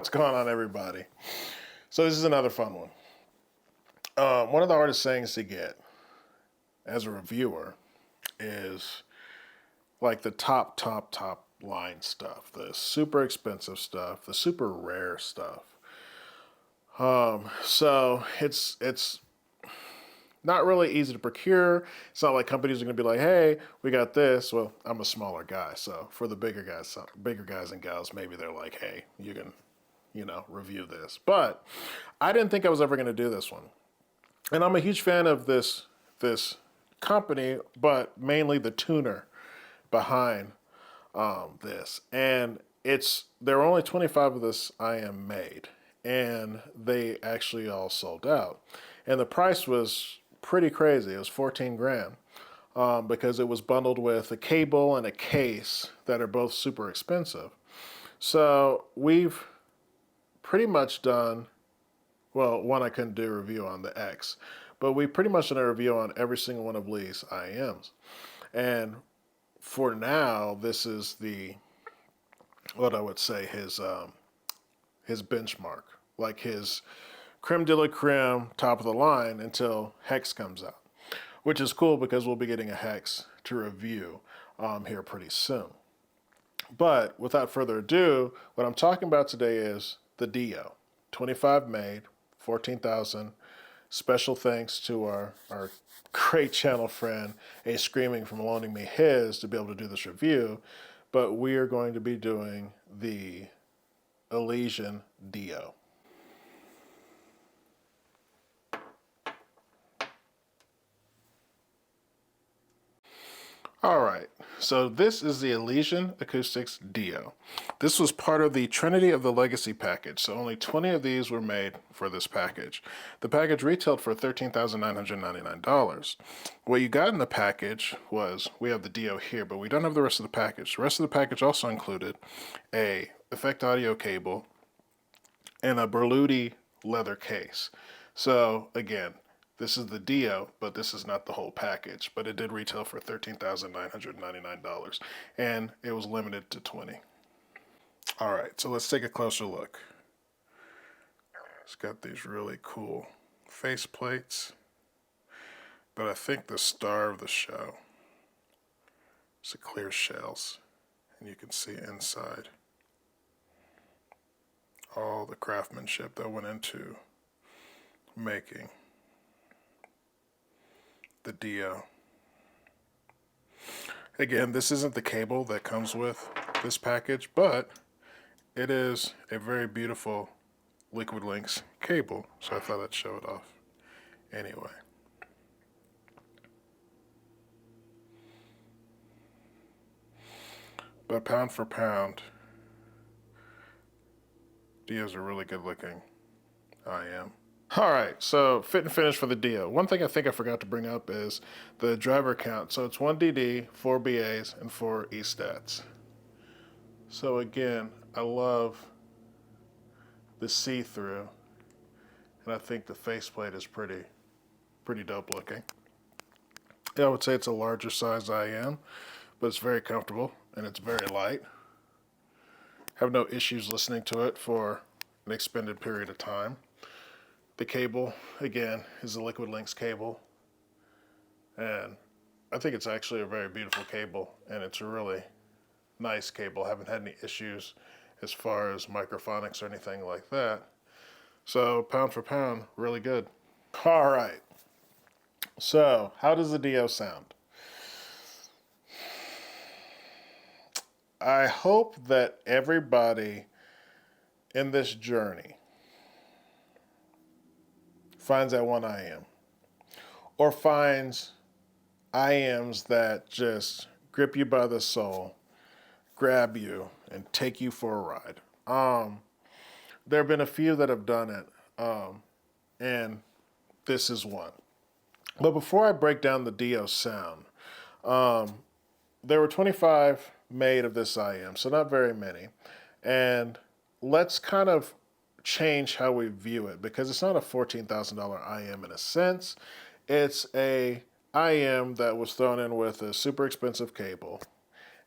What's going on, everybody? So this is another fun one. One of the hardest things to get as a reviewer is like the top line stuff, the super expensive stuff, the super rare stuff. So it's not really easy to procure. It's not like companies are going to be like, "Hey, we got this." Well, I'm a smaller guy, so for the bigger guys and gals, maybe they're like, "Hey, you can, review this." But I didn't think I was ever going to do this one, and I'm a huge fan of this company, but mainly the tuner behind this. And there were only 25 of this IEM made, and they actually all sold out. And the price was pretty crazy. It was 14 grand because it was bundled with a cable and a case that are both super expensive. So we've pretty much done, well, one I couldn't do a review on, the X, but we pretty much done a review on every single one of Lee's IEMs. And for now, this is what I would say his benchmark, like his creme de la creme, top of the line until Hex comes out, which is cool because we'll be getting a Hex to review here pretty soon. But without further ado, what I'm talking about today is the Dio, 25 made, 14,000. Special thanks to our great channel friend, A Screaming, from loaning me his to be able to do this review. But we are going to be doing the Elysian Dio. All right, so this is the Elysian Acoustics Dio. This was part of the Trinity of the Legacy package, so only 20 of these were made for this package. The package retailed for $13,999. What you got in the package was, we have the Dio here, but we don't have the rest of the package. The rest of the package also included a effect audio cable and a Berluti leather case. So again, this is the Dio, but this is not the whole package. But it did retail for $13,999, and it was limited to 20. All right, so let's take a closer look. It's got these really cool face plates, but I think the star of the show is the clear shells, and you can see inside all the craftsmanship that went into making the Dio. Again, this isn't the cable that comes with this package, but it is a very beautiful Liquid Links cable, so I thought I'd show it off anyway. But pound for pound, Dio's a really good looking IEM. All right, so fit and finish for the Dio. One thing I think I forgot to bring up is the driver count. So it's 1 DD, 4 BAs, and 4 E-stats. So again, I love the see-through, and I think the faceplate is pretty dope looking. Yeah, I would say it's a larger size IEM, but it's very comfortable and it's very light. Have no issues listening to it for an extended period of time. The cable, again, is a Liquid Links cable, and I think it's actually a very beautiful cable, and it's a really nice cable. I haven't had any issues as far as microphonics or anything like that. So pound for pound, really good. All right, so how does the Dio sound? I hope that everybody in this journey finds that one IEM, or finds IEMs that just grip you by the soul, grab you, and take you for a ride. There have been a few that have done it, and this is one. But before I break down the Dio sound, there were 25 made of this IEM, so not very many. And let's kind of change how we view it, because it's not a $14,000 IEM in a sense. It's a IEM that was thrown in with a super expensive cable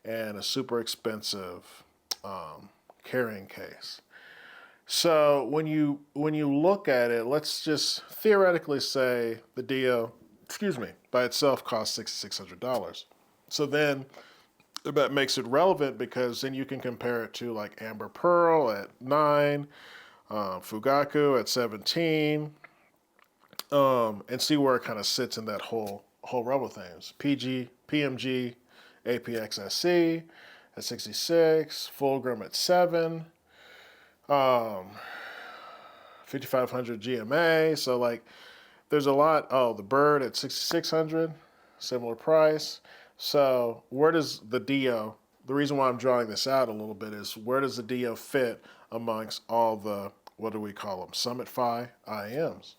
and a super expensive carrying case. So when you look at it, let's just theoretically say the Dio, excuse me, by itself costs $6,600. So then that makes it relevant because then you can compare it to like Amber Pearl at 9, Fugaku at 17, and see where it kind of sits in that whole realm of things. PMG, APXSC at 66, Fulgrim at 7, um, 5500 GMA. So like, there's a lot. Oh, the Bird at 6600, similar price. So where does the Dio? The reason why I'm drawing this out a little bit is where does the Dio fit amongst all the, what do we call them, Summit Phi IEMs?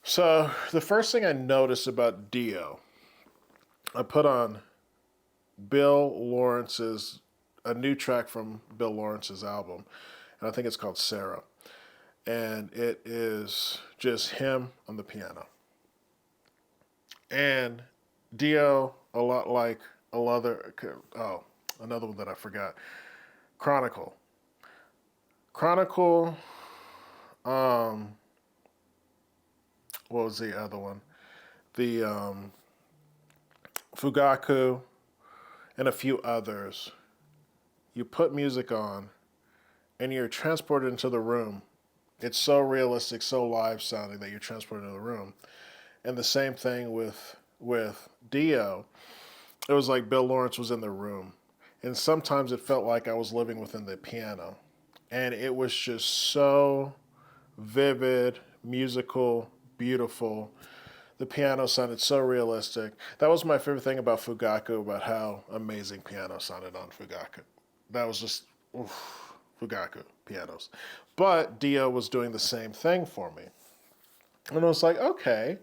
So the first thing I noticed about Dio, I put on Bill Lawrence's, a new track from Bill Lawrence's album, and I think it's called Sarah. And it is just him on the piano. And Dio, a lot like another one that I forgot, Chronicle. Chronicle, what was the other one? The Fugaku, and a few others. You put music on, and you're transported into the room. It's so realistic, so live sounding that you're transported into the room. And the same thing with Dio. It was like Bill Lawrence was in the room. And sometimes it felt like I was living within the piano. And it was just so vivid, musical, beautiful. The piano sounded so realistic. That was my favorite thing about Fugaku, about how amazing piano sounded on Fugaku. That was just, oof, Fugaku pianos. But Dio was doing the same thing for me. And I was like, okay,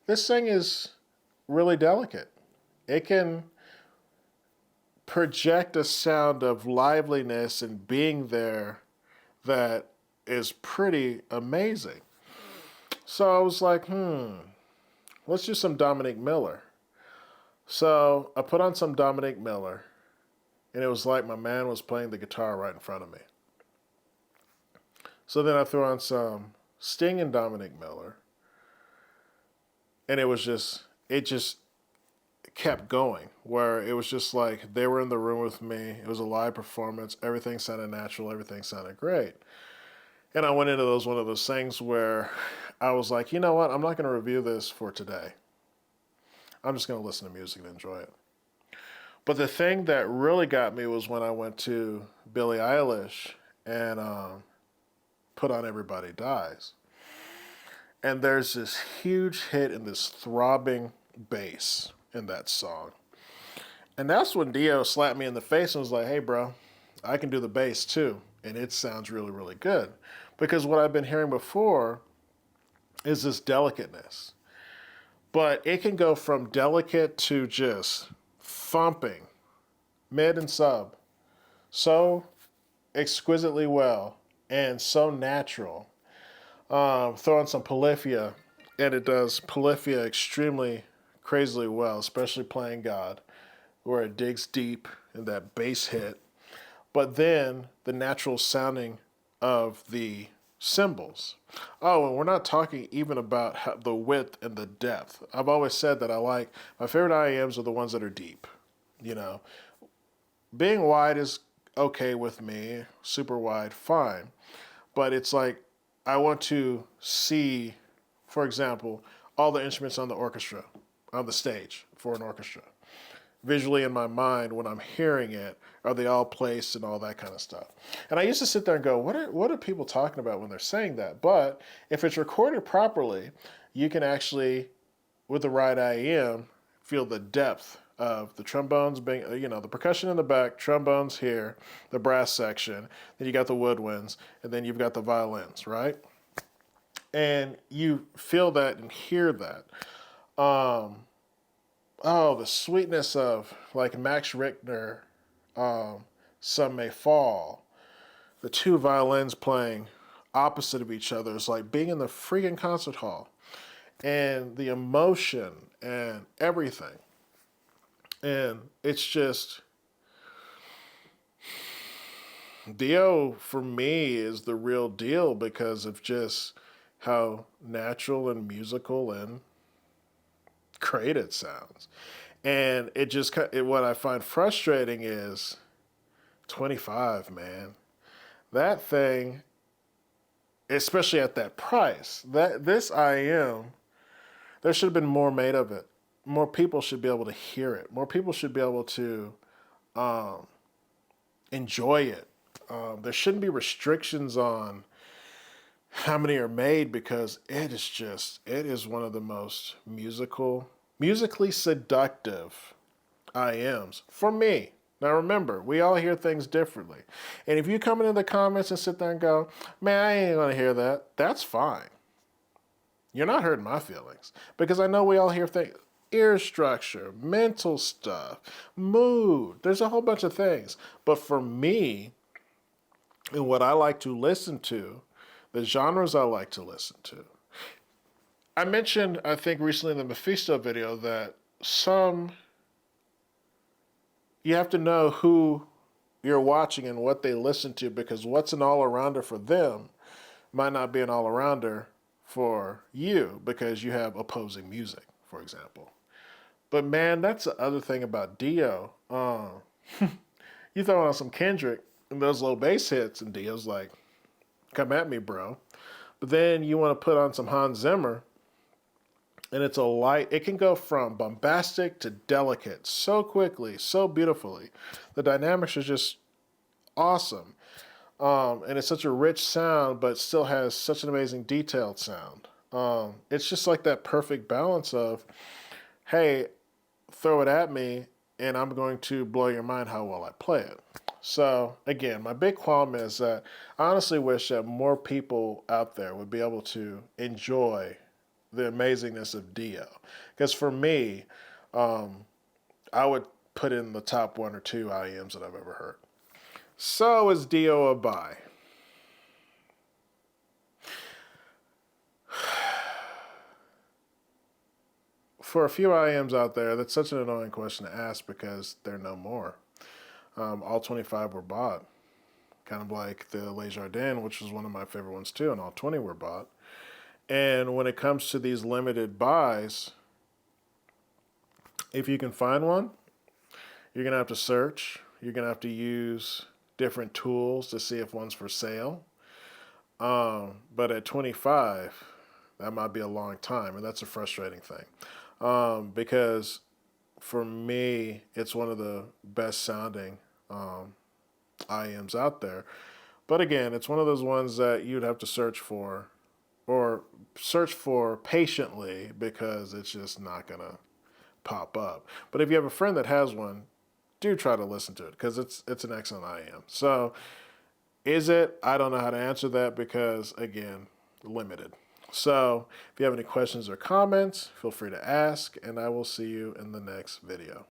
this thing is really delicate. It can project a sound of liveliness and being there that is pretty amazing. So I was like, let's do some Dominic Miller. So I put on some Dominic Miller, and it was like my man was playing the guitar right in front of me. So then I threw on some Sting and Dominic Miller, and it just kept going, where it was just like they were in the room with me. It was a live performance. Everything sounded natural. Everything sounded great. And I went into one of those things where I was like, you know what? I'm not going to review this for today. I'm just going to listen to music and enjoy it. But the thing that really got me was when I went to Billie Eilish and put on Everybody Dies. And there's this huge hit and this throbbing bass in that song. And that's when Dio slapped me in the face and was like, hey, bro, I can do the bass too. And it sounds really, really good. Because what I've been hearing before is this delicateness. But it can go from delicate to just thumping, mid and sub, so exquisitely well and so natural. Throw in some Polyphia, and it does Polyphia extremely crazily well, especially playing God, where it digs deep in that bass hit. But then the natural sounding of the cymbals. Oh, and we're not talking even about the width and the depth. I've always said that my favorite IEMs are the ones that are deep. You know, being wide is okay with me, super wide, fine. But it's like, I want to see, for example, all the instruments on the orchestra, on the stage for an orchestra. Visually in my mind, when I'm hearing it, are they all placed and all that kind of stuff? And I used to sit there and go, what are people talking about when they're saying that? But if it's recorded properly, you can actually, with the right IEM, feel the depth of the trombones being, the percussion in the back, trombones here, the brass section, then you got the woodwinds, and then you've got the violins, right? And you feel that and hear that. The sweetness of like Max Richter, Some May Fall, the two violins playing opposite of each other is like being in the freaking concert hall, and the emotion and everything. And it's just, Dio for me is the real deal because of just how natural and musical and great it sounds. And what I find frustrating is 25, man. That thing, especially at that price, that this IEM, there should have been more made of it. More people should be able to hear it. More people should be able to um, enjoy it. There shouldn't be restrictions on how many are made because it is one of the most musically seductive IMs for me. Now remember, we all hear things differently. And if you come into the comments and sit there and go, man, I ain't gonna hear that, that's fine. You're not hurting my feelings. Because I know we all hear things, ear structure, mental stuff, mood. There's a whole bunch of things. But for me, and what I like to listen to, the genres I like to listen to. I mentioned, I think recently in the Mephisto video that you have to know who you're watching and what they listen to because what's an all-arounder for them might not be an all-arounder for you because you have opposing music, for example. But man, that's the other thing about Dio. You throw on some Kendrick and those low bass hits and Dio's like, come at me, bro. But then you want to put on some Hans Zimmer and it's a light, it can go from bombastic to delicate so quickly, so beautifully. The dynamics are just awesome. And it's such a rich sound, but still has such an amazing detailed sound. It's just like that perfect balance of, hey, throw it at me, and I'm going to blow your mind how well I play it. So, again, my big qualm is that I honestly wish that more people out there would be able to enjoy the amazingness of Dio. Because for me, I would put in the top one or two IEMs that I've ever heard. So is Dio a buy? For a few IEMs out there, that's such an annoying question to ask because they're no more. All 25 were bought. Kind of like the Les Jardins, which was one of my favorite ones too, and all 20 were bought. And when it comes to these limited buys, if you can find one, you're going to have to search. You're going to have to use different tools to see if one's for sale. But at 25, that might be a long time, and that's a frustrating thing. Because for me, it's one of the best sounding IEMs out there. But again, it's one of those ones that you'd have to search for or search for patiently because it's just not going to pop up. But if you have a friend that has one, do try to listen to it because it's an excellent IEM. So is it? I don't know how to answer that because, again, limited. So if you have any questions or comments, feel free to ask, and I will see you in the next video.